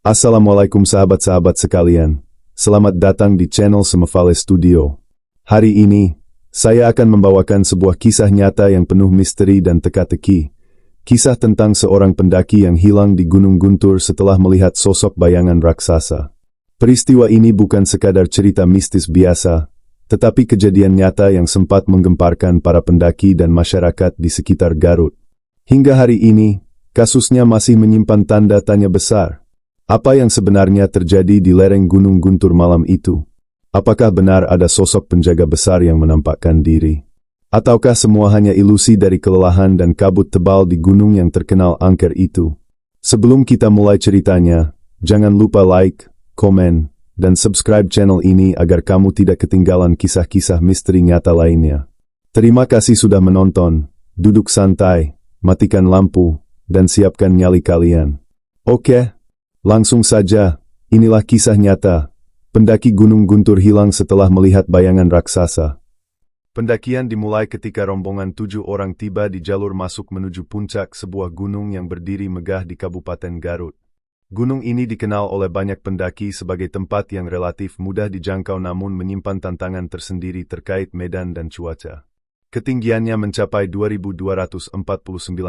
Assalamualaikum sahabat-sahabat sekalian. Selamat datang di channel Semefale Studio. Hari ini, saya akan membawakan sebuah kisah nyata yang penuh misteri dan teka-teki. Kisah tentang seorang pendaki yang hilang di Gunung Guntur setelah melihat sosok bayangan raksasa. Peristiwa ini bukan sekadar cerita mistis biasa, tetapi kejadian nyata yang sempat menggemparkan para pendaki dan masyarakat di sekitar Garut. Hingga hari ini, kasusnya masih menyimpan tanda tanya besar. Apa yang sebenarnya terjadi di lereng Gunung Guntur malam itu? Apakah benar ada sosok penjaga besar yang menampakkan diri? Ataukah semua hanya ilusi dari kelelahan dan kabut tebal di gunung yang terkenal angker itu? Sebelum kita mulai ceritanya, jangan lupa like, komen, dan subscribe channel ini agar kamu tidak ketinggalan kisah-kisah misteri nyata lainnya. Terima kasih sudah menonton. Duduk santai, matikan lampu, dan siapkan nyali kalian. Oke? Langsung saja, inilah kisah nyata. Pendaki Gunung Guntur hilang setelah melihat bayangan raksasa. Pendakian dimulai ketika rombongan 7 orang tiba di jalur masuk menuju puncak sebuah gunung yang berdiri megah di Kabupaten Garut. Gunung ini dikenal oleh banyak pendaki sebagai tempat yang relatif mudah dijangkau namun menyimpan tantangan tersendiri terkait medan dan cuaca. Ketinggiannya mencapai 2.249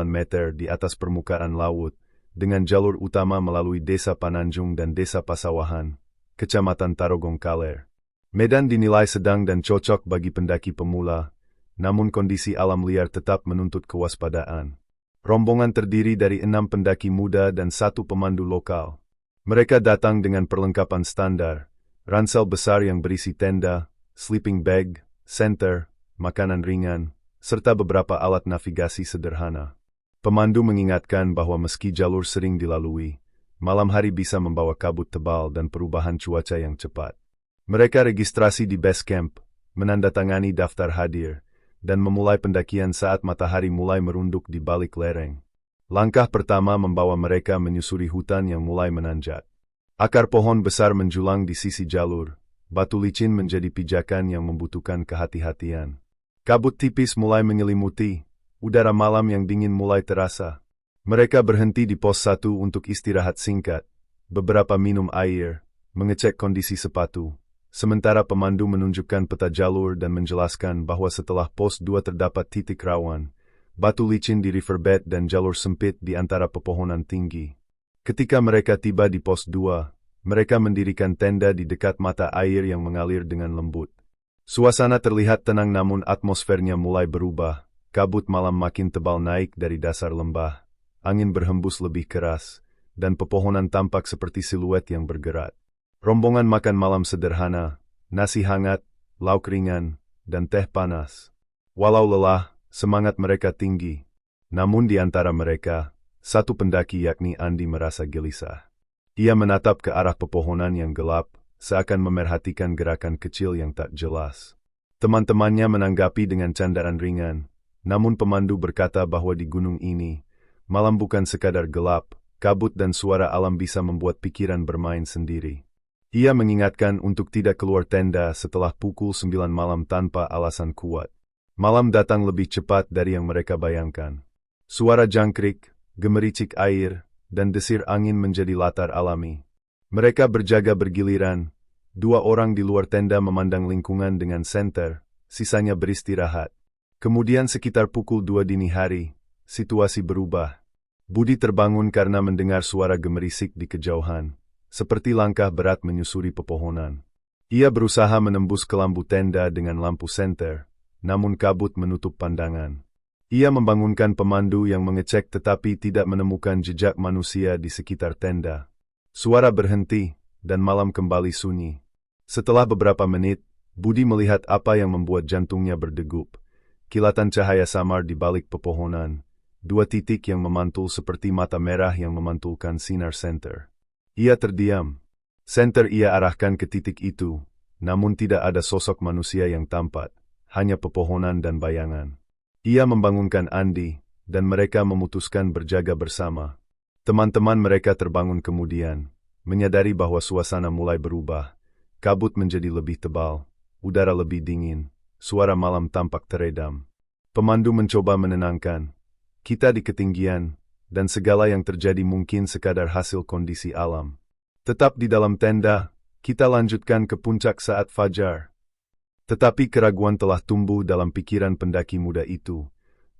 meter di atas permukaan laut, dengan jalur utama melalui Desa Pananjung dan Desa Pasawahan, Kecamatan Tarogong Kaler. Medan dinilai sedang dan cocok bagi pendaki pemula, namun kondisi alam liar tetap menuntut kewaspadaan. Rombongan terdiri dari 6 pendaki muda dan 1 pemandu lokal. Mereka datang dengan perlengkapan standar, ransel besar yang berisi tenda, sleeping bag, senter, makanan ringan, serta beberapa alat navigasi sederhana. Pemandu mengingatkan bahwa meski jalur sering dilalui, malam hari bisa membawa kabut tebal dan perubahan cuaca yang cepat. Mereka registrasi di base camp, menandatangani daftar hadir, dan memulai pendakian saat matahari mulai merunduk di balik lereng. Langkah pertama membawa mereka menyusuri hutan yang mulai menanjak. Akar pohon besar menjulang di sisi jalur, batu licin menjadi pijakan yang membutuhkan kehati-hatian. Kabut tipis mulai menyelimuti, udara malam yang dingin mulai terasa. Mereka berhenti di pos 1 untuk istirahat singkat, beberapa minum air, mengecek kondisi sepatu. Sementara pemandu menunjukkan peta jalur dan menjelaskan bahwa setelah pos 2 terdapat titik rawan, batu licin di riverbed dan jalur sempit di antara pepohonan tinggi. Ketika mereka tiba di pos 2, mereka mendirikan tenda di dekat mata air yang mengalir dengan lembut. Suasana terlihat tenang namun atmosfernya mulai berubah. Kabut malam makin tebal naik dari dasar lembah, angin berhembus lebih keras, dan pepohonan tampak seperti siluet yang bergerak. Rombongan makan malam sederhana, nasi hangat, lauk ringan, dan teh panas. Walau lelah, semangat mereka tinggi. Namun di antara mereka, 1 pendaki yakni Andi merasa gelisah. Ia menatap ke arah pepohonan yang gelap, seakan memerhatikan gerakan kecil yang tak jelas. Teman-temannya menanggapi dengan candaan ringan. Namun pemandu berkata bahwa di gunung ini, malam bukan sekadar gelap, kabut dan suara alam bisa membuat pikiran bermain sendiri. Ia mengingatkan untuk tidak keluar tenda setelah pukul 9 malam tanpa alasan kuat. Malam datang lebih cepat dari yang mereka bayangkan. Suara jangkrik, gemericik air, dan desir angin menjadi latar alami. Mereka berjaga bergiliran, 2 orang di luar tenda memandang lingkungan dengan senter, sisanya beristirahat. Kemudian sekitar pukul 2 dini hari, situasi berubah. Budi terbangun karena mendengar suara gemerisik di kejauhan, seperti langkah berat menyusuri pepohonan. Ia berusaha menembus kelambu tenda dengan lampu senter, namun kabut menutup pandangan. Ia membangunkan pemandu yang mengecek tetapi tidak menemukan jejak manusia di sekitar tenda. Suara berhenti, dan malam kembali sunyi. Setelah beberapa menit, Budi melihat apa yang membuat jantungnya berdegup. Kilatan cahaya samar di balik pepohonan, 2 titik yang memantul seperti mata merah yang memantulkan sinar senter. Ia terdiam. Senter ia arahkan ke titik itu, namun tidak ada sosok manusia yang tampak, hanya pepohonan dan bayangan. Ia membangunkan Andi, dan mereka memutuskan berjaga bersama. Teman-teman mereka terbangun kemudian, menyadari bahwa suasana mulai berubah. Kabut menjadi lebih tebal, udara lebih dingin. Suara malam tampak teredam. Pemandu mencoba menenangkan. Kita di ketinggian, dan segala yang terjadi mungkin sekadar hasil kondisi alam. Tetap di dalam tenda, kita lanjutkan ke puncak saat fajar. Tetapi keraguan telah tumbuh dalam pikiran pendaki muda itu.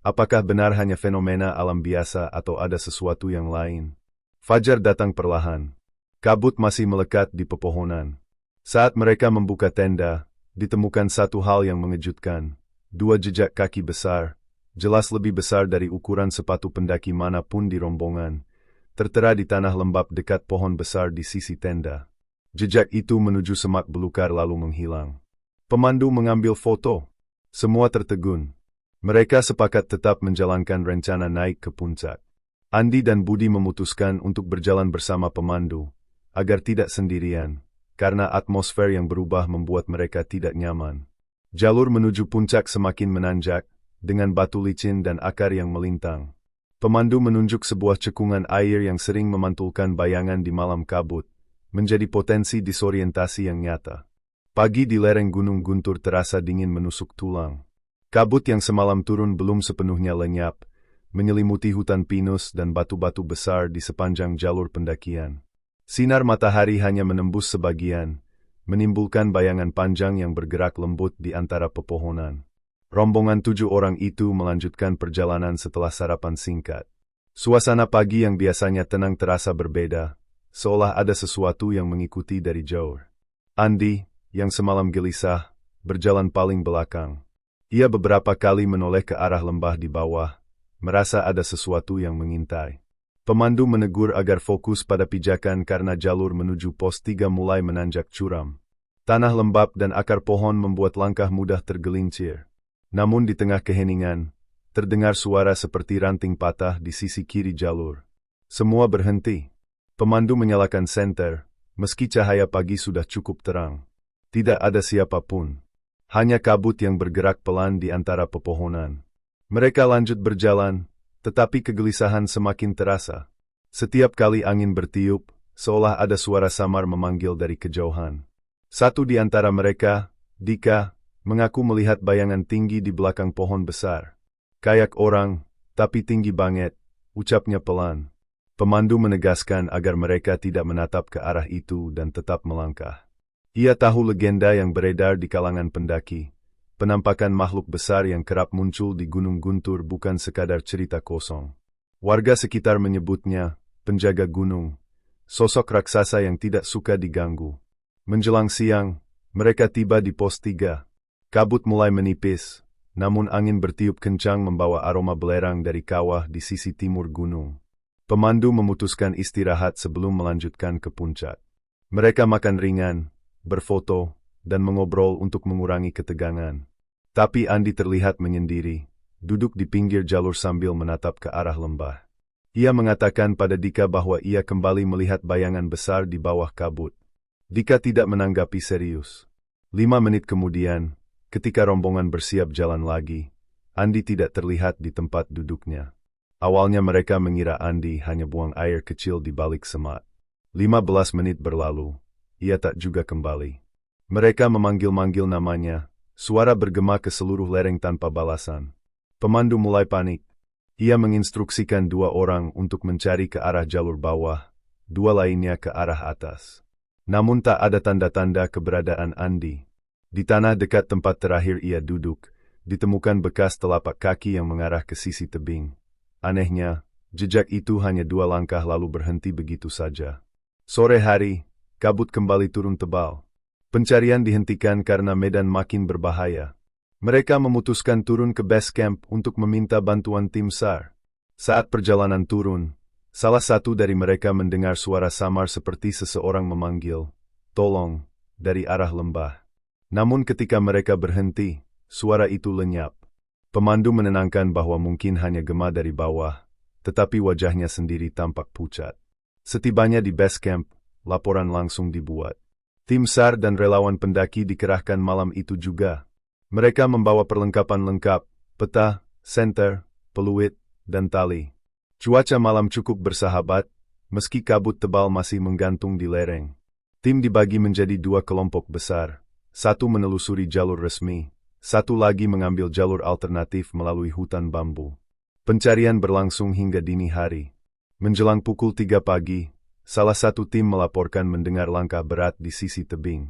Apakah benar hanya fenomena alam biasa atau ada sesuatu yang lain? Fajar datang perlahan. Kabut masih melekat di pepohonan. Saat mereka membuka tenda, ditemukan satu hal yang mengejutkan. 2 jejak kaki besar, jelas lebih besar dari ukuran sepatu pendaki manapun di rombongan, tertera di tanah lembab dekat pohon besar di sisi tenda. Jejak itu menuju semak belukar lalu menghilang. Pemandu mengambil foto. Semua tertegun. Mereka sepakat tetap menjalankan rencana naik ke puncak. Andi dan Budi memutuskan untuk berjalan bersama pemandu, agar tidak sendirian, karena atmosfer yang berubah membuat mereka tidak nyaman. Jalur menuju puncak semakin menanjak, dengan batu licin dan akar yang melintang. Pemandu menunjuk sebuah cekungan air yang sering memantulkan bayangan di malam kabut, menjadi potensi disorientasi yang nyata. Pagi di lereng Gunung Guntur terasa dingin menusuk tulang. Kabut yang semalam turun belum sepenuhnya lenyap, menyelimuti hutan pinus dan batu-batu besar di sepanjang jalur pendakian. Sinar matahari hanya menembus sebagian, menimbulkan bayangan panjang yang bergerak lembut di antara pepohonan. Rombongan 7 orang itu melanjutkan perjalanan setelah sarapan singkat. Suasana pagi yang biasanya tenang terasa berbeda, seolah ada sesuatu yang mengikuti dari jauh. Andi, yang semalam gelisah, berjalan paling belakang. Ia beberapa kali menoleh ke arah lembah di bawah, merasa ada sesuatu yang mengintai. Pemandu menegur agar fokus pada pijakan karena jalur menuju pos 3 mulai menanjak curam. Tanah lembab dan akar pohon membuat langkah mudah tergelincir. Namun di tengah keheningan, terdengar suara seperti ranting patah di sisi kiri jalur. Semua berhenti. Pemandu menyalakan senter, meski cahaya pagi sudah cukup terang. Tidak ada siapapun. Hanya kabut yang bergerak pelan di antara pepohonan. Mereka lanjut berjalan, tetapi kegelisahan semakin terasa. Setiap kali angin bertiup, seolah ada suara samar memanggil dari kejauhan. Satu di antara mereka, Dika, mengaku melihat bayangan tinggi di belakang pohon besar. Kayak orang, tapi tinggi banget, ucapnya pelan. Pemandu menegaskan agar mereka tidak menatap ke arah itu dan tetap melangkah. Ia tahu legenda yang beredar di kalangan pendaki. Penampakan makhluk besar yang kerap muncul di Gunung Guntur bukan sekadar cerita kosong. Warga sekitar menyebutnya penjaga gunung, sosok raksasa yang tidak suka diganggu. Menjelang siang, mereka tiba di pos 3. Kabut mulai menipis, namun angin bertiup kencang membawa aroma belerang dari kawah di sisi timur gunung. Pemandu memutuskan istirahat sebelum melanjutkan ke puncak. Mereka makan ringan, berfoto, dan mengobrol untuk mengurangi ketegangan. Tapi Andi terlihat menyendiri, duduk di pinggir jalur sambil menatap ke arah lembah. Ia mengatakan pada Dika bahwa ia kembali melihat bayangan besar di bawah kabut. Dika tidak menanggapi serius. 5 menit kemudian, ketika rombongan bersiap jalan lagi, Andi tidak terlihat di tempat duduknya. Awalnya mereka mengira Andi hanya buang air kecil di balik semak. 15 menit berlalu, ia tak juga kembali. Mereka memanggil-manggil namanya, suara bergema ke seluruh lereng tanpa balasan. Pemandu mulai panik. Ia menginstruksikan 2 orang untuk mencari ke arah jalur bawah, 2 lainnya ke arah atas. Namun tak ada tanda-tanda keberadaan Andi. Di tanah dekat tempat terakhir ia duduk, ditemukan bekas telapak kaki yang mengarah ke sisi tebing. Anehnya, jejak itu hanya 2 langkah lalu berhenti begitu saja. Sore hari, kabut kembali turun tebal. Pencarian dihentikan karena medan makin berbahaya. Mereka memutuskan turun ke base camp untuk meminta bantuan tim SAR. Saat perjalanan turun, salah satu dari mereka mendengar suara samar seperti seseorang memanggil, "Tolong," dari arah lembah. Namun ketika mereka berhenti, suara itu lenyap. Pemandu menenangkan bahwa mungkin hanya gema dari bawah, tetapi wajahnya sendiri tampak pucat. Setibanya di base camp, laporan langsung dibuat. Tim SAR dan relawan pendaki dikerahkan malam itu juga. Mereka membawa perlengkapan lengkap, peta, senter, peluit, dan tali. Cuaca malam cukup bersahabat, meski kabut tebal masih menggantung di lereng. Tim dibagi menjadi 2 kelompok besar. Satu menelusuri jalur resmi, satu lagi mengambil jalur alternatif melalui hutan bambu. Pencarian berlangsung hingga dini hari. Menjelang pukul 3 pagi, salah satu tim melaporkan mendengar langkah berat di sisi tebing.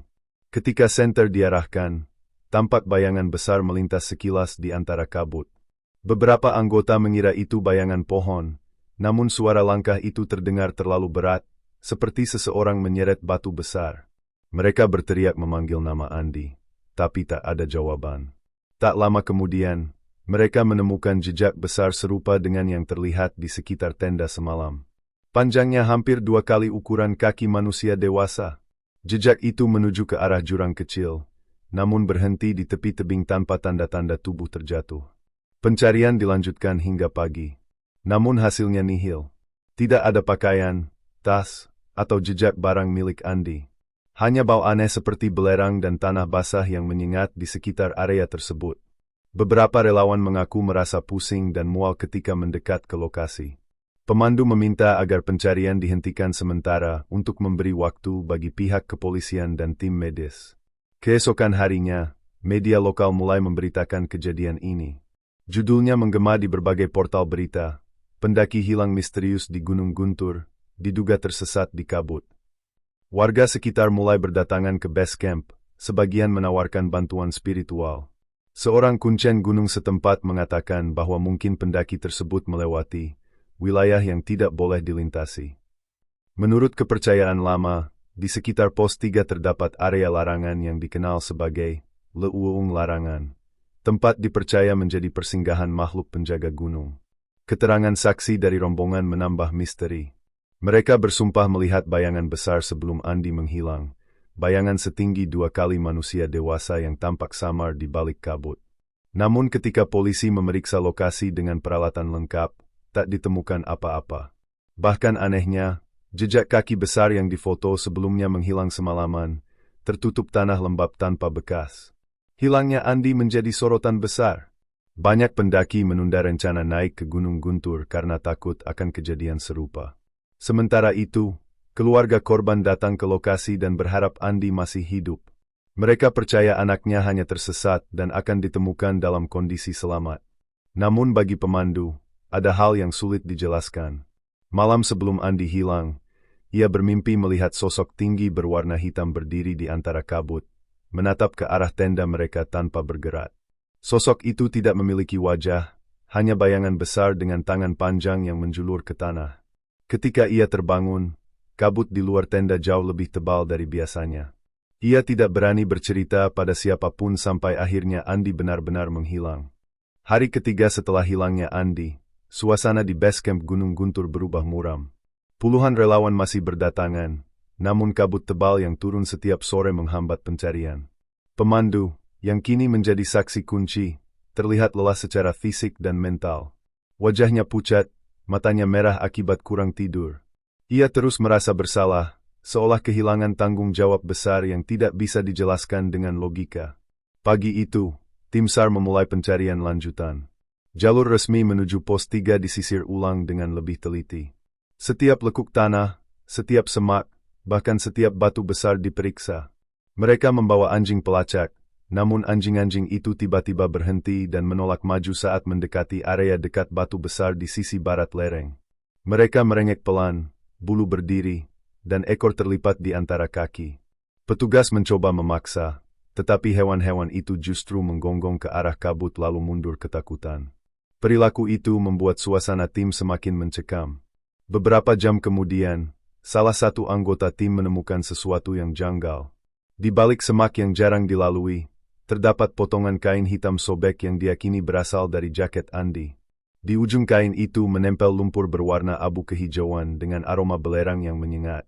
Ketika senter diarahkan, tampak bayangan besar melintas sekilas di antara kabut. Beberapa anggota mengira itu bayangan pohon, namun suara langkah itu terdengar terlalu berat, seperti seseorang menyeret batu besar. Mereka berteriak memanggil nama Andi, tapi tak ada jawaban. Tak lama kemudian, mereka menemukan jejak besar serupa dengan yang terlihat di sekitar tenda semalam. Panjangnya hampir 2 kali ukuran kaki manusia dewasa. Jejak itu menuju ke arah jurang kecil, namun berhenti di tepi tebing tanpa tanda-tanda tubuh terjatuh. Pencarian dilanjutkan hingga pagi, namun hasilnya nihil. Tidak ada pakaian, tas, atau jejak barang milik Andi. Hanya bau aneh seperti belerang dan tanah basah yang menyengat di sekitar area tersebut. Beberapa relawan mengaku merasa pusing dan mual ketika mendekat ke lokasi. Pemandu meminta agar pencarian dihentikan sementara untuk memberi waktu bagi pihak kepolisian dan tim medis. Keesokan harinya, media lokal mulai memberitakan kejadian ini. Judulnya menggema di berbagai portal berita. Pendaki hilang misterius di Gunung Guntur, diduga tersesat di kabut. Warga sekitar mulai berdatangan ke base camp, sebagian menawarkan bantuan spiritual. Seorang kuncen gunung setempat mengatakan bahwa mungkin pendaki tersebut melewati wilayah yang tidak boleh dilintasi. Menurut kepercayaan lama, di sekitar pos 3 terdapat area larangan yang dikenal sebagai Leuung Larangan. Tempat dipercaya menjadi persinggahan makhluk penjaga gunung. Keterangan saksi dari rombongan menambah misteri. Mereka bersumpah melihat bayangan besar sebelum Andi menghilang, bayangan setinggi 2 kali manusia dewasa yang tampak samar di balik kabut. Namun ketika polisi memeriksa lokasi dengan peralatan lengkap, tak ditemukan apa-apa. Bahkan anehnya, jejak kaki besar yang difoto sebelumnya menghilang semalaman, tertutup tanah lembab tanpa bekas. Hilangnya Andi menjadi sorotan besar. Banyak pendaki menunda rencana naik ke Gunung Guntur karena takut akan kejadian serupa. Sementara itu, keluarga korban datang ke lokasi dan berharap Andi masih hidup. Mereka percaya anaknya hanya tersesat dan akan ditemukan dalam kondisi selamat. Namun bagi pemandu, ada hal yang sulit dijelaskan. Malam sebelum Andi hilang, ia bermimpi melihat sosok tinggi berwarna hitam berdiri di antara kabut, menatap ke arah tenda mereka tanpa bergerak. Sosok itu tidak memiliki wajah, hanya bayangan besar dengan tangan panjang yang menjulur ke tanah. Ketika ia terbangun, kabut di luar tenda jauh lebih tebal dari biasanya. Ia tidak berani bercerita pada siapapun sampai akhirnya Andi benar-benar menghilang. Hari ketiga setelah hilangnya Andi, suasana di base camp Gunung Guntur berubah muram. Puluhan relawan masih berdatangan, namun kabut tebal yang turun setiap sore menghambat pencarian. Pemandu, yang kini menjadi saksi kunci, terlihat lelah secara fisik dan mental. Wajahnya pucat, matanya merah akibat kurang tidur. Ia terus merasa bersalah, seolah kehilangan tanggung jawab besar yang tidak bisa dijelaskan dengan logika. Pagi itu, tim SAR memulai pencarian lanjutan. Jalur resmi menuju pos 3 disisir ulang dengan lebih teliti. Setiap lekuk tanah, setiap semak, bahkan setiap batu besar diperiksa. Mereka membawa anjing pelacak, namun anjing-anjing itu tiba-tiba berhenti dan menolak maju saat mendekati area dekat batu besar di sisi barat lereng. Mereka merengek pelan, bulu berdiri, dan ekor terlipat di antara kaki. Petugas mencoba memaksa, tetapi hewan-hewan itu justru menggonggong ke arah kabut lalu mundur ketakutan. Perilaku itu membuat suasana tim semakin mencekam. Beberapa jam kemudian, salah satu anggota tim menemukan sesuatu yang janggal. Di balik semak yang jarang dilalui, terdapat potongan kain hitam sobek yang diakini berasal dari jaket Andi. Di ujung kain itu menempel lumpur berwarna abu kehijauan dengan aroma belerang yang menyengat.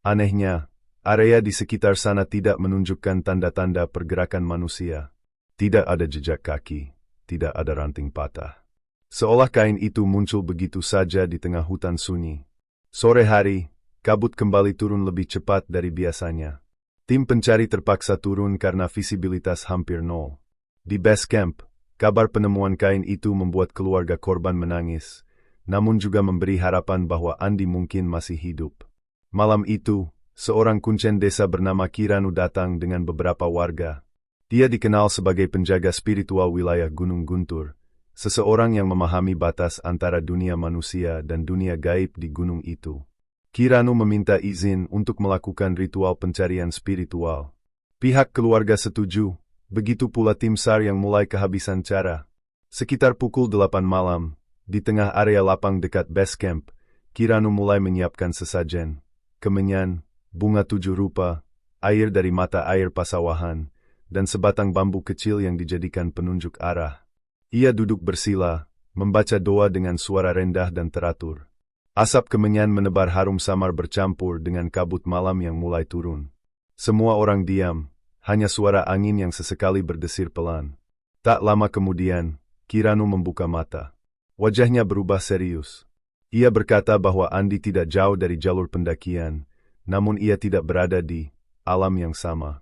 Anehnya, area di sekitar sana tidak menunjukkan tanda-tanda pergerakan manusia. Tidak ada jejak kaki, tidak ada ranting patah. Seolah kain itu muncul begitu saja di tengah hutan sunyi. Sore hari, kabut kembali turun lebih cepat dari biasanya. Tim pencari terpaksa turun karena visibilitas hampir nol. Di base camp, kabar penemuan kain itu membuat keluarga korban menangis, namun juga memberi harapan bahwa Andi mungkin masih hidup. Malam itu, seorang kuncen desa bernama Kiranu datang dengan beberapa warga. Dia dikenal sebagai penjaga spiritual wilayah Gunung Guntur, seseorang yang memahami batas antara dunia manusia dan dunia gaib di gunung itu. Kiranu meminta izin untuk melakukan ritual pencarian spiritual. Pihak keluarga setuju, begitu pula tim SAR yang mulai kehabisan cara. Sekitar pukul 8 malam, di tengah area lapang dekat base camp, Kiranu mulai menyiapkan sesajen, kemenyan, bunga 7 rupa, air dari mata air pasawahan, dan sebatang bambu kecil yang dijadikan penunjuk arah. Ia duduk bersila, membaca doa dengan suara rendah dan teratur. Asap kemenyan menebar harum samar bercampur dengan kabut malam yang mulai turun. Semua orang diam, hanya suara angin yang sesekali berdesir pelan. Tak lama kemudian, Kiranu membuka mata. Wajahnya berubah serius. Ia berkata bahwa Andi tidak jauh dari jalur pendakian, namun ia tidak berada di alam yang sama.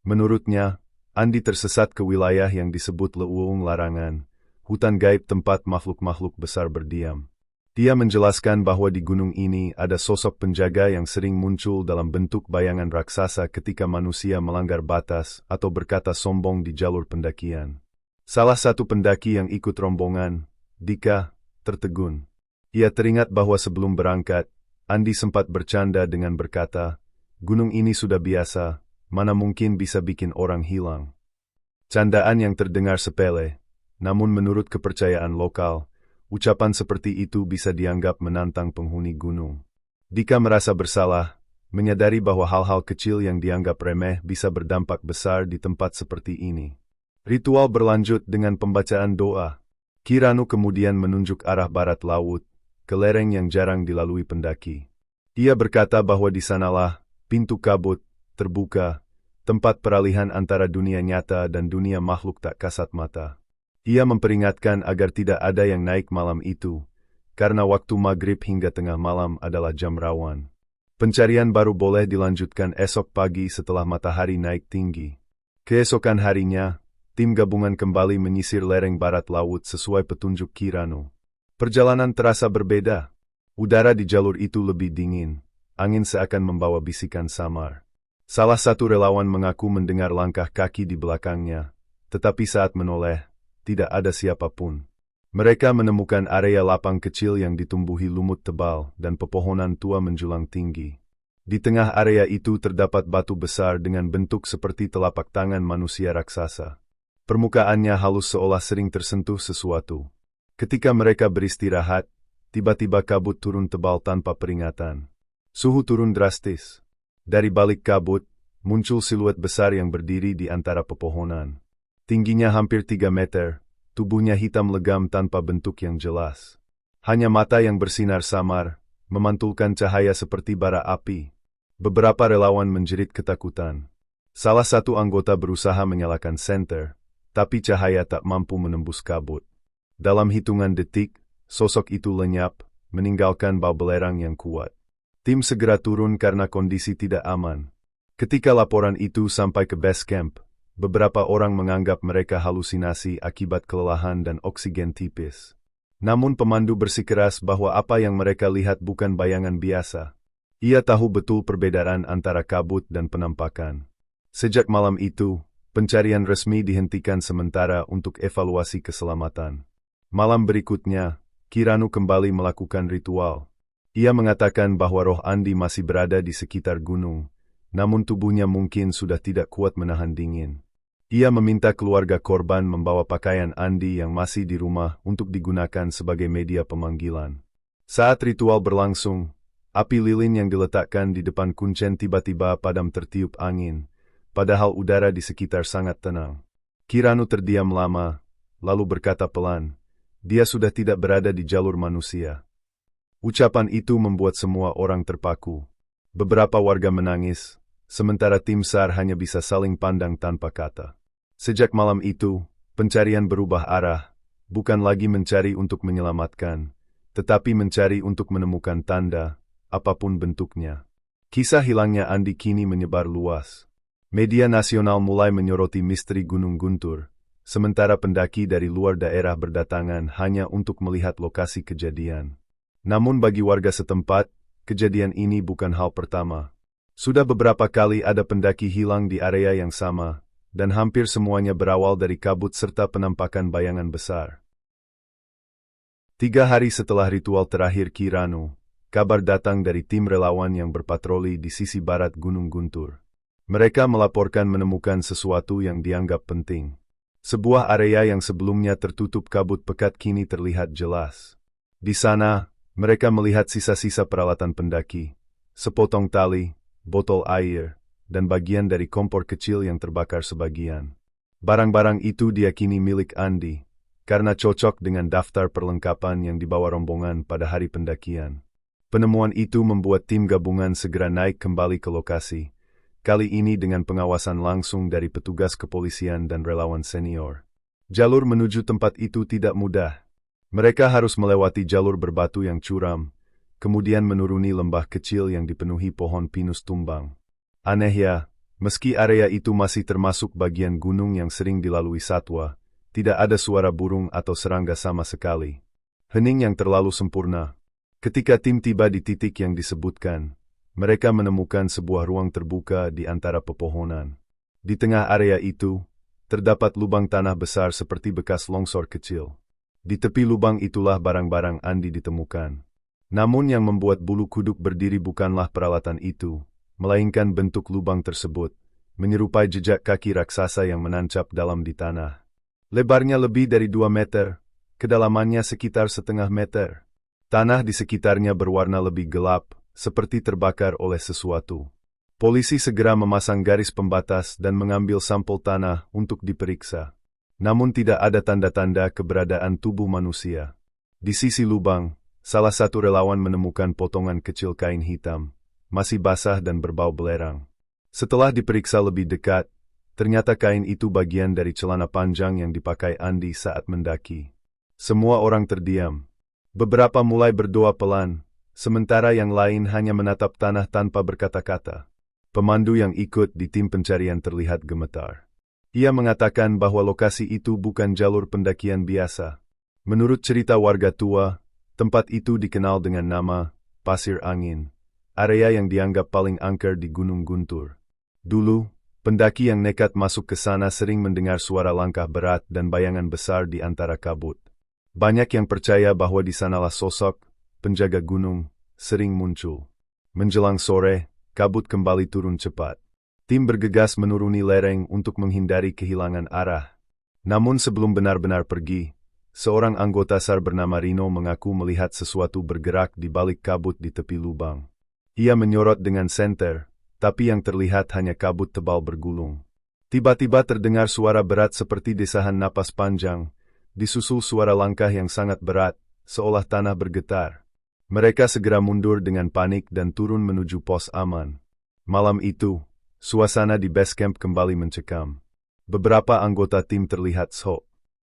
Menurutnya, Andi tersesat ke wilayah yang disebut Leuung Larangan, hutan gaib tempat makhluk-makhluk besar berdiam. Dia menjelaskan bahwa di gunung ini ada sosok penjaga yang sering muncul dalam bentuk bayangan raksasa ketika manusia melanggar batas atau berkata sombong di jalur pendakian. Salah satu pendaki yang ikut rombongan, Dika, tertegun. Ia teringat bahwa sebelum berangkat, Andi sempat bercanda dengan berkata, "Gunung ini sudah biasa, mana mungkin bisa bikin orang hilang." Candaan yang terdengar sepele, namun menurut kepercayaan lokal, ucapan seperti itu bisa dianggap menantang penghuni gunung. Dika merasa bersalah, menyadari bahwa hal-hal kecil yang dianggap remeh bisa berdampak besar di tempat seperti ini. Ritual berlanjut dengan pembacaan doa. Kiranu kemudian menunjuk arah barat laut, ke lereng yang jarang dilalui pendaki. Ia berkata bahwa di sanalah pintu kabut terbuka, tempat peralihan antara dunia nyata dan dunia makhluk tak kasat mata. Ia memperingatkan agar tidak ada yang naik malam itu, karena waktu maghrib hingga tengah malam adalah jam rawan. Pencarian baru boleh dilanjutkan esok pagi setelah matahari naik tinggi. Keesokan harinya, tim gabungan kembali menyisir lereng barat laut sesuai petunjuk Kiranu. Perjalanan terasa berbeda. Udara di jalur itu lebih dingin, angin seakan membawa bisikan samar. Salah satu relawan mengaku mendengar langkah kaki di belakangnya, tetapi saat menoleh, tidak ada siapapun. Mereka menemukan area lapang kecil yang ditumbuhi lumut tebal dan pepohonan tua menjulang tinggi. Di tengah area itu terdapat batu besar dengan bentuk seperti telapak tangan manusia raksasa. Permukaannya halus seolah sering tersentuh sesuatu. Ketika mereka beristirahat, tiba-tiba kabut turun tebal tanpa peringatan. Suhu turun drastis. Dari balik kabut, muncul siluet besar yang berdiri di antara pepohonan. Tingginya hampir 3 meter, tubuhnya hitam legam tanpa bentuk yang jelas. Hanya mata yang bersinar samar, memantulkan cahaya seperti bara api. Beberapa relawan menjerit ketakutan. Salah satu anggota berusaha menyalakan senter, tapi cahaya tak mampu menembus kabut. Dalam hitungan detik, sosok itu lenyap, meninggalkan bau belerang yang kuat. Tim segera turun karena kondisi tidak aman. Ketika laporan itu sampai ke base camp, beberapa orang menganggap mereka halusinasi akibat kelelahan dan oksigen tipis. Namun pemandu bersikeras bahwa apa yang mereka lihat bukan bayangan biasa. Ia tahu betul perbedaan antara kabut dan penampakan. Sejak malam itu, pencarian resmi dihentikan sementara untuk evaluasi keselamatan. Malam berikutnya, Kiranu kembali melakukan ritual. Ia mengatakan bahwa roh Andi masih berada di sekitar gunung, namun tubuhnya mungkin sudah tidak kuat menahan dingin. Ia meminta keluarga korban membawa pakaian Andi yang masih di rumah untuk digunakan sebagai media pemanggilan. Saat ritual berlangsung, api lilin yang diletakkan di depan kuncen tiba-tiba padam tertiup angin, padahal udara di sekitar sangat tenang. Kiranu terdiam lama, lalu berkata pelan, "Dia sudah tidak berada di jalur manusia." Ucapan itu membuat semua orang terpaku. Beberapa warga menangis, sementara tim SAR hanya bisa saling pandang tanpa kata. Sejak malam itu, pencarian berubah arah, bukan lagi mencari untuk menyelamatkan, tetapi mencari untuk menemukan tanda, apapun bentuknya. Kisah hilangnya Andi kini menyebar luas. Media nasional mulai menyoroti misteri Gunung Guntur, sementara pendaki dari luar daerah berdatangan hanya untuk melihat lokasi kejadian. Namun bagi warga setempat, kejadian ini bukan hal pertama. Sudah beberapa kali ada pendaki hilang di area yang sama, dan hampir semuanya berawal dari kabut serta penampakan bayangan besar. 3 hari setelah ritual terakhir Kiranu, kabar datang dari tim relawan yang berpatroli di sisi barat Gunung Guntur. Mereka melaporkan menemukan sesuatu yang dianggap penting. Sebuah area yang sebelumnya tertutup kabut pekat kini terlihat jelas. Di sana, mereka melihat sisa-sisa peralatan pendaki, sepotong tali, botol air, dan bagian dari kompor kecil yang terbakar sebagian. Barang-barang itu diyakini milik Andi, karena cocok dengan daftar perlengkapan yang dibawa rombongan pada hari pendakian. Penemuan itu membuat tim gabungan segera naik kembali ke lokasi, kali ini dengan pengawasan langsung dari petugas kepolisian dan relawan senior. Jalur menuju tempat itu tidak mudah. Mereka harus melewati jalur berbatu yang curam, kemudian menuruni lembah kecil yang dipenuhi pohon pinus tumbang. Aneh ya, meski area itu masih termasuk bagian gunung yang sering dilalui satwa, tidak ada suara burung atau serangga sama sekali. Hening yang terlalu sempurna. Ketika tim tiba di titik yang disebutkan, mereka menemukan sebuah ruang terbuka di antara pepohonan. Di tengah area itu, terdapat lubang tanah besar seperti bekas longsor kecil. Di tepi lubang itulah barang-barang Andi ditemukan. Namun yang membuat bulu kuduk berdiri bukanlah peralatan itu, melainkan bentuk lubang tersebut, menyerupai jejak kaki raksasa yang menancap dalam di tanah. Lebarnya lebih dari 2 meter, kedalamannya sekitar setengah meter. Tanah di sekitarnya berwarna lebih gelap, seperti terbakar oleh sesuatu. Polisi segera memasang garis pembatas dan mengambil sampel tanah untuk diperiksa. Namun tidak ada tanda-tanda keberadaan tubuh manusia. Di sisi lubang, salah satu relawan menemukan potongan kecil kain hitam, masih basah dan berbau belerang. Setelah diperiksa lebih dekat, ternyata kain itu bagian dari celana panjang yang dipakai Andi saat mendaki. Semua orang terdiam. Beberapa mulai berdoa pelan, sementara yang lain hanya menatap tanah tanpa berkata-kata. Pemandu yang ikut di tim pencarian terlihat gemetar. Ia mengatakan bahwa lokasi itu bukan jalur pendakian biasa. Menurut cerita warga tua, tempat itu dikenal dengan nama Pasir Angin, area yang dianggap paling angker di Gunung Guntur. Dulu, pendaki yang nekat masuk ke sana sering mendengar suara langkah berat dan bayangan besar di antara kabut. Banyak yang percaya bahwa di sanalah sosok penjaga gunung sering muncul. Menjelang sore, kabut kembali turun cepat. Tim bergegas menuruni lereng untuk menghindari kehilangan arah. Namun sebelum benar-benar pergi, seorang anggota SAR bernama Rino mengaku melihat sesuatu bergerak di balik kabut di tepi lubang. Ia menyorot dengan senter, tapi yang terlihat hanya kabut tebal bergulung. Tiba-tiba terdengar suara berat seperti desahan napas panjang, disusul suara langkah yang sangat berat, seolah tanah bergetar. Mereka segera mundur dengan panik dan turun menuju pos aman. Malam itu, suasana di base camp kembali mencekam. Beberapa anggota tim terlihat shock.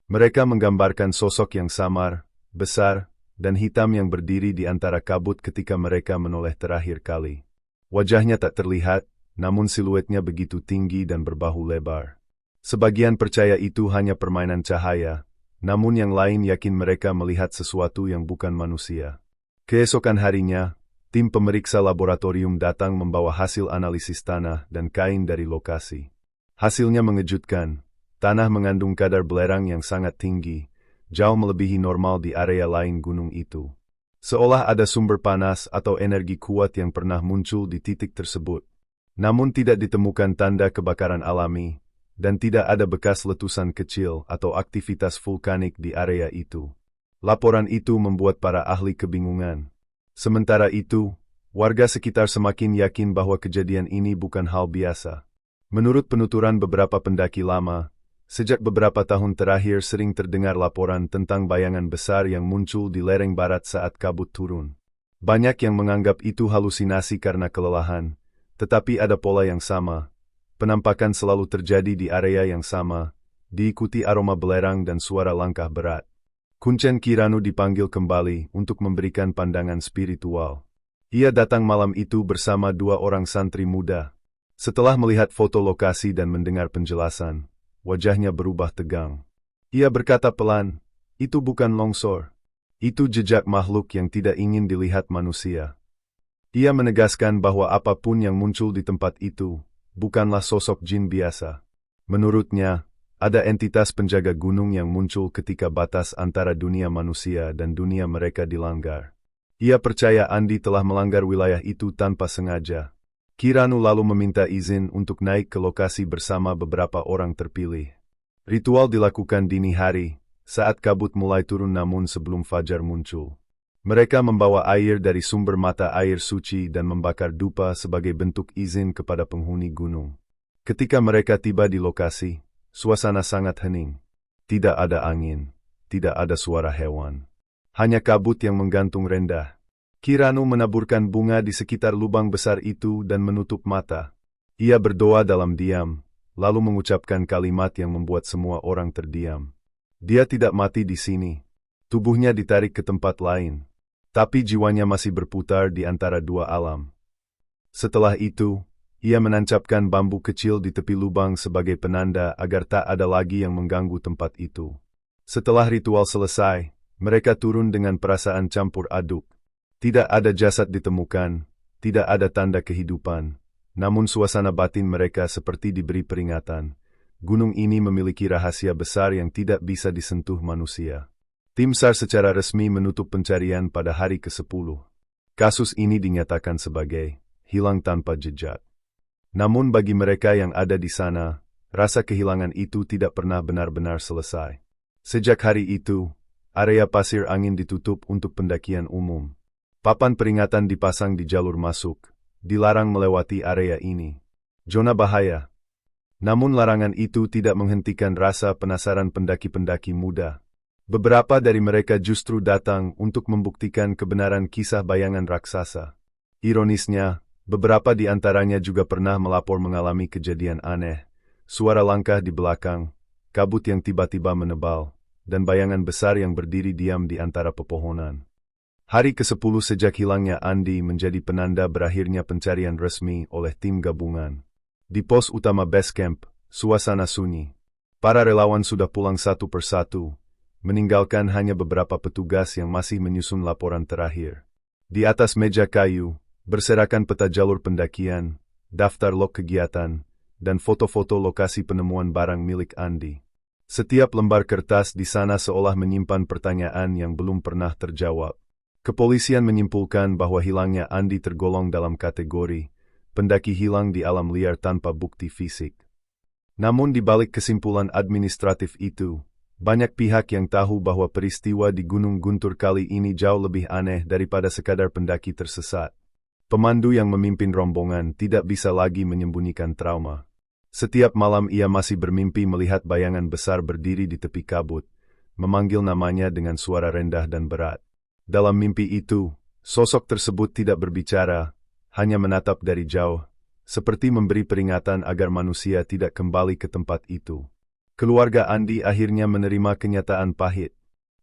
Mereka menggambarkan sosok yang samar, besar, dan hitam yang berdiri di antara kabut ketika mereka menoleh terakhir kali. Wajahnya tak terlihat, namun siluetnya begitu tinggi dan berbahu lebar. Sebagian percaya itu hanya permainan cahaya, namun yang lain yakin mereka melihat sesuatu yang bukan manusia. Keesokan harinya, tim pemeriksa laboratorium datang membawa hasil analisis tanah dan kain dari lokasi. Hasilnya mengejutkan, tanah mengandung kadar belerang yang sangat tinggi, jauh melebihi normal di area lain gunung itu. Seolah ada sumber panas atau energi kuat yang pernah muncul di titik tersebut. Namun tidak ditemukan tanda kebakaran alami, dan tidak ada bekas letusan kecil atau aktivitas vulkanik di area itu. Laporan itu membuat para ahli kebingungan. Sementara itu, warga sekitar semakin yakin bahwa kejadian ini bukan hal biasa. Menurut penuturan beberapa pendaki lama, sejak beberapa tahun terakhir sering terdengar laporan tentang bayangan besar yang muncul di lereng barat saat kabut turun. Banyak yang menganggap itu halusinasi karena kelelahan, tetapi ada pola yang sama. Penampakan selalu terjadi di area yang sama, diikuti aroma belerang dan suara langkah berat. Kuncen Kiranu dipanggil kembali untuk memberikan pandangan spiritual. Ia datang malam itu bersama 2 orang santri muda. Setelah melihat foto lokasi dan mendengar penjelasan, wajahnya berubah tegang. Ia berkata pelan, "Itu bukan longsor. Itu jejak makhluk yang tidak ingin dilihat manusia." Ia menegaskan bahwa apapun yang muncul di tempat itu, bukanlah sosok jin biasa. Menurutnya, ada entitas penjaga gunung yang muncul ketika batas antara dunia manusia dan dunia mereka dilanggar. Ia percaya Andi telah melanggar wilayah itu tanpa sengaja. Kiranu lalu meminta izin untuk naik ke lokasi bersama beberapa orang terpilih. Ritual dilakukan dini hari, saat kabut mulai turun namun sebelum fajar muncul. Mereka membawa air dari sumber mata air suci dan membakar dupa sebagai bentuk izin kepada penghuni gunung. Ketika mereka tiba di lokasi, suasana sangat hening. Tidak ada angin, tidak ada suara hewan. Hanya kabut yang menggantung rendah. Kiranu menaburkan bunga di sekitar lubang besar itu dan menutup mata. Ia berdoa dalam diam, lalu mengucapkan kalimat yang membuat semua orang terdiam. Dia tidak mati di sini. Tubuhnya ditarik ke tempat lain. Tapi jiwanya masih berputar di antara dua alam. Setelah itu, ia menancapkan bambu kecil di tepi lubang sebagai penanda agar tak ada lagi yang mengganggu tempat itu. Setelah ritual selesai, mereka turun dengan perasaan campur aduk. Tidak ada jasad ditemukan, tidak ada tanda kehidupan, namun suasana batin mereka seperti diberi peringatan. Gunung ini memiliki rahasia besar yang tidak bisa disentuh manusia. Tim SAR secara resmi menutup pencarian pada hari ke-10. Kasus ini dinyatakan sebagai hilang tanpa jejak. Namun bagi mereka yang ada di sana, rasa kehilangan itu tidak pernah benar-benar selesai. Sejak hari itu, area pasir angin ditutup untuk pendakian umum. Papan peringatan dipasang di jalur masuk, dilarang melewati area ini. Zona bahaya. Namun larangan itu tidak menghentikan rasa penasaran pendaki-pendaki muda. Beberapa dari mereka justru datang untuk membuktikan kebenaran kisah bayangan raksasa. Ironisnya, beberapa di antaranya juga pernah melapor mengalami kejadian aneh. Suara langkah di belakang, kabut yang tiba-tiba menebal, dan bayangan besar yang berdiri diam di antara pepohonan. Hari ke-10 sejak hilangnya Andi menjadi penanda berakhirnya pencarian resmi oleh tim gabungan. Di pos utama base camp, suasana sunyi. Para relawan sudah pulang satu persatu, meninggalkan hanya beberapa petugas yang masih menyusun laporan terakhir. Di atas meja kayu, berserakan peta jalur pendakian, daftar log kegiatan, dan foto-foto lokasi penemuan barang milik Andi. Setiap lembar kertas di sana seolah menyimpan pertanyaan yang belum pernah terjawab. Kepolisian menyimpulkan bahwa hilangnya Andi tergolong dalam kategori pendaki hilang di alam liar tanpa bukti fisik. Namun di balik kesimpulan administratif itu, banyak pihak yang tahu bahwa peristiwa di Gunung Guntur kali ini jauh lebih aneh daripada sekadar pendaki tersesat. Pemandu yang memimpin rombongan tidak bisa lagi menyembunyikan trauma. Setiap malam ia masih bermimpi melihat bayangan besar berdiri di tepi kabut, memanggil namanya dengan suara rendah dan berat. Dalam mimpi itu, sosok tersebut tidak berbicara, hanya menatap dari jauh, seperti memberi peringatan agar manusia tidak kembali ke tempat itu. Keluarga Andi akhirnya menerima kenyataan pahit.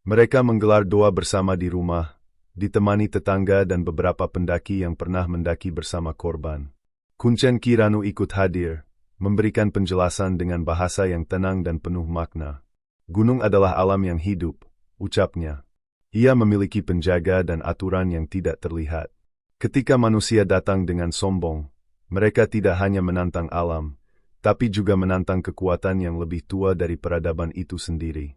Mereka menggelar doa bersama di rumah, ditemani tetangga dan beberapa pendaki yang pernah mendaki bersama korban. Kuncen Kiranu ikut hadir, memberikan penjelasan dengan bahasa yang tenang dan penuh makna. Gunung adalah alam yang hidup, ucapnya. Ia memiliki penjaga dan aturan yang tidak terlihat. Ketika manusia datang dengan sombong, mereka tidak hanya menantang alam, tapi juga menantang kekuatan yang lebih tua dari peradaban itu sendiri.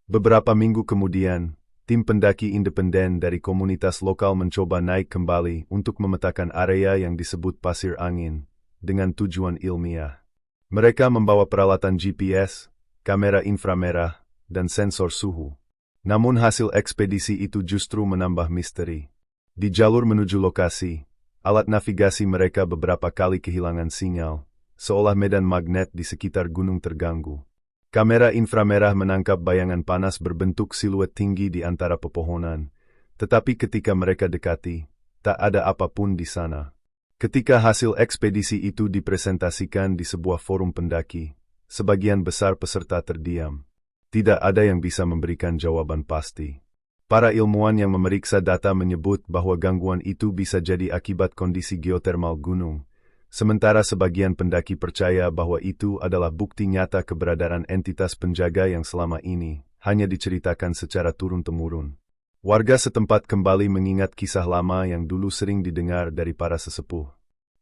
Beberapa minggu kemudian, tim pendaki independen dari komunitas lokal mencoba naik kembali untuk memetakan area yang disebut pasir angin, dengan tujuan ilmiah. Mereka membawa peralatan GPS, kamera inframerah, dan sensor suhu. Namun hasil ekspedisi itu justru menambah misteri. Di jalur menuju lokasi, alat navigasi mereka beberapa kali kehilangan sinyal, seolah medan magnet di sekitar gunung terganggu. Kamera inframerah menangkap bayangan panas berbentuk siluet tinggi di antara pepohonan, tetapi ketika mereka dekati, tak ada apapun di sana. Ketika hasil ekspedisi itu dipresentasikan di sebuah forum pendaki, sebagian besar peserta terdiam. Tidak ada yang bisa memberikan jawaban pasti. Para ilmuwan yang memeriksa data menyebut bahwa gangguan itu bisa jadi akibat kondisi geotermal gunung, sementara sebagian pendaki percaya bahwa itu adalah bukti nyata keberadaan entitas penjaga yang selama ini hanya diceritakan secara turun-temurun. Warga setempat kembali mengingat kisah lama yang dulu sering didengar dari para sesepuh.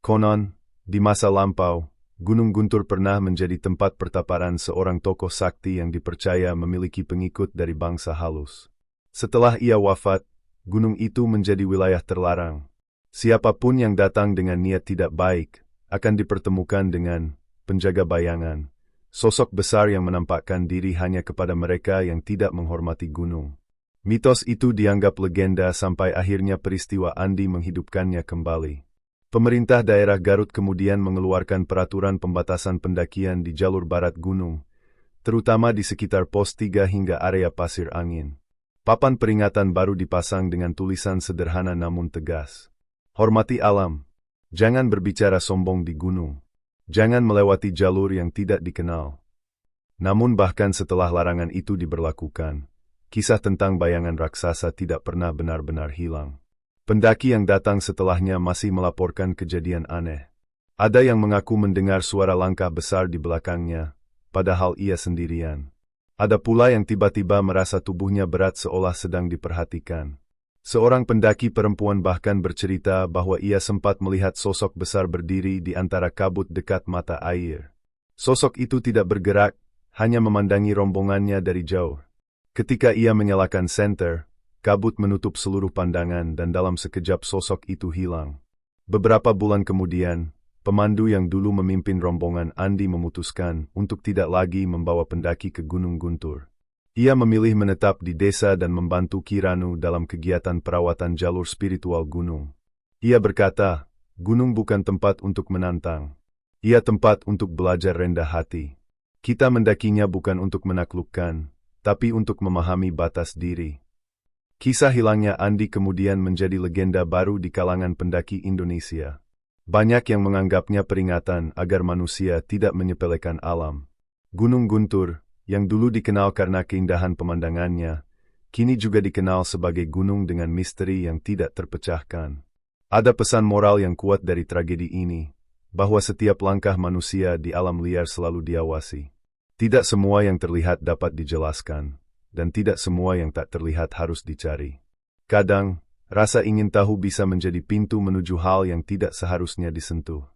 Konon, di masa lampau, Gunung Guntur pernah menjadi tempat pertaparan seorang tokoh sakti yang dipercaya memiliki pengikut dari bangsa halus. Setelah ia wafat, gunung itu menjadi wilayah terlarang. Siapapun yang datang dengan niat tidak baik, akan dipertemukan dengan penjaga bayangan, sosok besar yang menampakkan diri hanya kepada mereka yang tidak menghormati gunung. Mitos itu dianggap legenda sampai akhirnya peristiwa Andi menghidupkannya kembali. Pemerintah daerah Garut kemudian mengeluarkan peraturan pembatasan pendakian di jalur barat gunung, terutama di sekitar pos 3 hingga area pasir angin. Papan peringatan baru dipasang dengan tulisan sederhana namun tegas. Hormati alam. Jangan berbicara sombong di gunung. Jangan melewati jalur yang tidak dikenal. Namun bahkan setelah larangan itu diberlakukan, kisah tentang bayangan raksasa tidak pernah benar-benar hilang. Pendaki yang datang setelahnya masih melaporkan kejadian aneh. Ada yang mengaku mendengar suara langkah besar di belakangnya, padahal ia sendirian. Ada pula yang tiba-tiba merasa tubuhnya berat seolah sedang diperhatikan. Seorang pendaki perempuan bahkan bercerita bahwa ia sempat melihat sosok besar berdiri di antara kabut dekat mata air. Sosok itu tidak bergerak, hanya memandangi rombongannya dari jauh. Ketika ia menyalakan senter, kabut menutup seluruh pandangan dan dalam sekejap sosok itu hilang. Beberapa bulan kemudian, pemandu yang dulu memimpin rombongan Andi memutuskan untuk tidak lagi membawa pendaki ke Gunung Guntur. Ia memilih menetap di desa dan membantu Kiranu dalam kegiatan perawatan jalur spiritual gunung. Ia berkata, gunung bukan tempat untuk menantang. Ia tempat untuk belajar rendah hati. Kita mendakinya bukan untuk menaklukkan, tapi untuk memahami batas diri. Kisah hilangnya Andi kemudian menjadi legenda baru di kalangan pendaki Indonesia. Banyak yang menganggapnya peringatan agar manusia tidak menyepelekan alam. Gunung Guntur, yang dulu dikenal karena keindahan pemandangannya, kini juga dikenal sebagai gunung dengan misteri yang tidak terpecahkan. Ada pesan moral yang kuat dari tragedi ini, bahwa setiap langkah manusia di alam liar selalu diawasi. Tidak semua yang terlihat dapat dijelaskan, dan tidak semua yang tak terlihat harus dicari. Kadang, rasa ingin tahu bisa menjadi pintu menuju hal yang tidak seharusnya disentuh.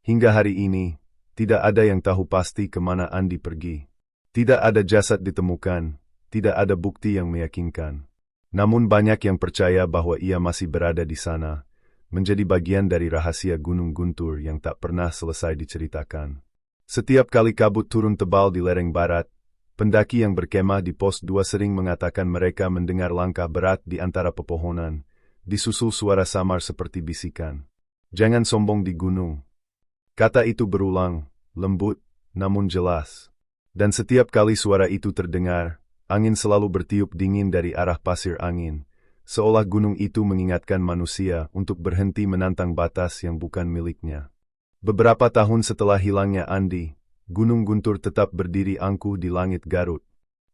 Hingga hari ini, tidak ada yang tahu pasti kemana Andi pergi. Tidak ada jasad ditemukan, tidak ada bukti yang meyakinkan. Namun banyak yang percaya bahwa ia masih berada di sana, menjadi bagian dari rahasia Gunung Guntur yang tak pernah selesai diceritakan. Setiap kali kabut turun tebal di lereng barat, pendaki yang berkemah di pos 2 sering mengatakan mereka mendengar langkah berat di antara pepohonan, disusul suara samar seperti bisikan. Jangan sombong di gunung. Kata itu berulang, lembut, namun jelas. Dan setiap kali suara itu terdengar, angin selalu bertiup dingin dari arah pasir angin, seolah gunung itu mengingatkan manusia untuk berhenti menantang batas yang bukan miliknya. Beberapa tahun setelah hilangnya Andi, Gunung Guntur tetap berdiri angkuh di langit Garut.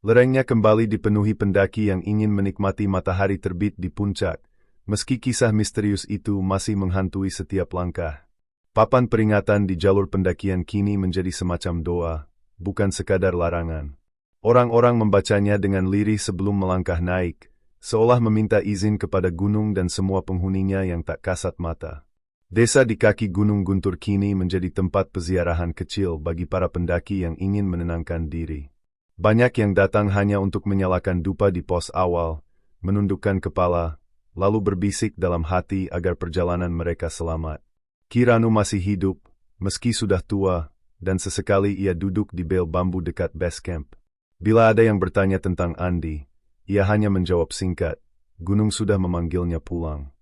Lerengnya kembali dipenuhi pendaki yang ingin menikmati matahari terbit di puncak, meski kisah misterius itu masih menghantui setiap langkah. Papan peringatan di jalur pendakian kini menjadi semacam doa, bukan sekadar larangan. Orang-orang membacanya dengan lirih sebelum melangkah naik, seolah meminta izin kepada gunung dan semua penghuninya yang tak kasat mata. Desa di kaki Gunung Guntur kini menjadi tempat peziarahan kecil bagi para pendaki yang ingin menenangkan diri. Banyak yang datang hanya untuk menyalakan dupa di pos awal, menundukkan kepala, lalu berbisik dalam hati agar perjalanan mereka selamat. Kiranu masih hidup, meski sudah tua, dan sesekali ia duduk di bel bambu dekat base camp. Bila ada yang bertanya tentang Andi, ia hanya menjawab singkat, gunung sudah memanggilnya pulang.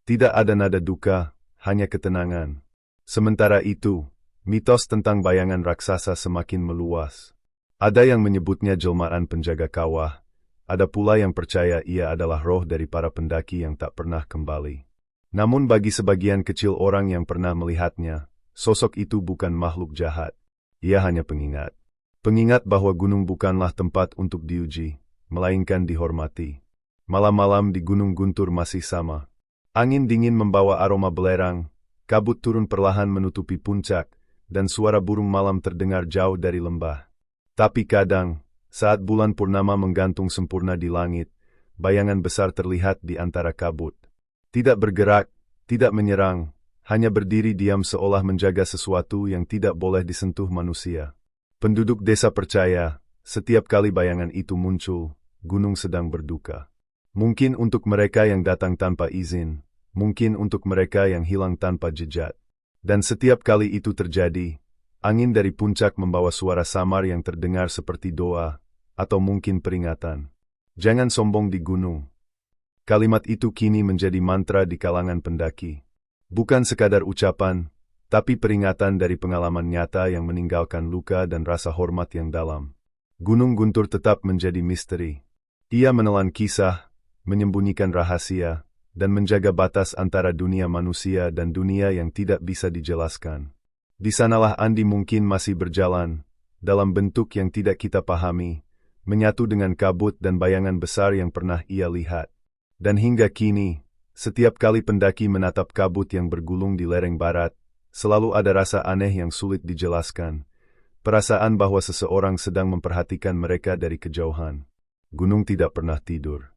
Tidak ada nada duka, hanya ketenangan. Sementara itu, mitos tentang bayangan raksasa semakin meluas. Ada yang menyebutnya jelmaan penjaga kawah, ada pula yang percaya ia adalah roh dari para pendaki yang tak pernah kembali. Namun bagi sebagian kecil orang yang pernah melihatnya, sosok itu bukan makhluk jahat. Ia hanya pengingat. Pengingat bahwa gunung bukanlah tempat untuk diuji, melainkan dihormati. Malam-malam di Gunung Guntur masih sama. Angin dingin membawa aroma belerang, kabut turun perlahan menutupi puncak, dan suara burung malam terdengar jauh dari lembah. Tapi kadang, saat bulan purnama menggantung sempurna di langit, bayangan besar terlihat di antara kabut. Tidak bergerak, tidak menyerang, hanya berdiri diam seolah menjaga sesuatu yang tidak boleh disentuh manusia. Penduduk desa percaya, setiap kali bayangan itu muncul, gunung sedang berduka. Mungkin untuk mereka yang datang tanpa izin, mungkin untuk mereka yang hilang tanpa jejak. Dan setiap kali itu terjadi, angin dari puncak membawa suara samar yang terdengar seperti doa, atau mungkin peringatan. Jangan sombong di gunung. Kalimat itu kini menjadi mantra di kalangan pendaki. Bukan sekadar ucapan, tapi peringatan dari pengalaman nyata yang meninggalkan luka dan rasa hormat yang dalam. Gunung Guntur tetap menjadi misteri. Ia menelan kisah, menyembunyikan rahasia, dan menjaga batas antara dunia manusia dan dunia yang tidak bisa dijelaskan. Di sanalah Andi mungkin masih berjalan, dalam bentuk yang tidak kita pahami, menyatu dengan kabut dan bayangan besar yang pernah ia lihat. Dan hingga kini, setiap kali pendaki menatap kabut yang bergulung di lereng barat, selalu ada rasa aneh yang sulit dijelaskan. Perasaan bahwa seseorang sedang memperhatikan mereka dari kejauhan. Gunung tidak pernah tidur.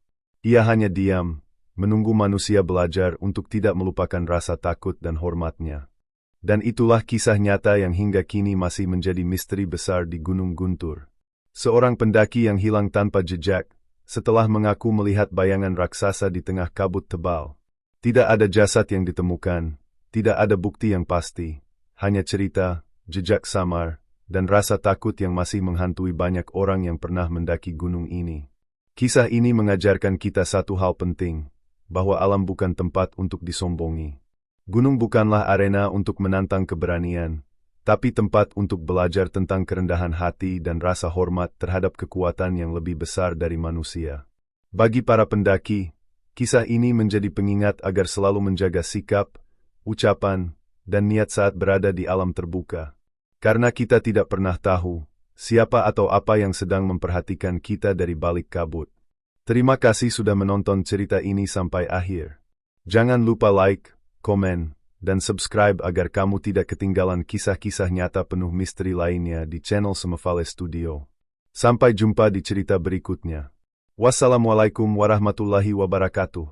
Ia hanya diam, menunggu manusia belajar untuk tidak melupakan rasa takut dan hormatnya. Dan itulah kisah nyata yang hingga kini masih menjadi misteri besar di Gunung Guntur. Seorang pendaki yang hilang tanpa jejak, setelah mengaku melihat bayangan raksasa di tengah kabut tebal. Tidak ada jasad yang ditemukan, tidak ada bukti yang pasti, hanya cerita, jejak samar, dan rasa takut yang masih menghantui banyak orang yang pernah mendaki gunung ini. Kisah ini mengajarkan kita satu hal penting, bahwa alam bukan tempat untuk disombongi. Gunung bukanlah arena untuk menantang keberanian, tapi tempat untuk belajar tentang kerendahan hati dan rasa hormat terhadap kekuatan yang lebih besar dari manusia. Bagi para pendaki, kisah ini menjadi pengingat agar selalu menjaga sikap, ucapan, dan niat saat berada di alam terbuka. Karena kita tidak pernah tahu siapa atau apa yang sedang memperhatikan kita dari balik kabut. Terima kasih sudah menonton cerita ini sampai akhir. Jangan lupa like, komen, dan subscribe agar kamu tidak ketinggalan kisah-kisah nyata penuh misteri lainnya di channel Semefale Studio. Sampai jumpa di cerita berikutnya. Wassalamualaikum warahmatullahi wabarakatuh.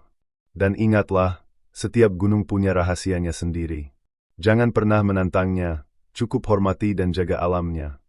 Dan ingatlah, setiap gunung punya rahasianya sendiri. Jangan pernah menantangnya, cukup hormati dan jaga alamnya.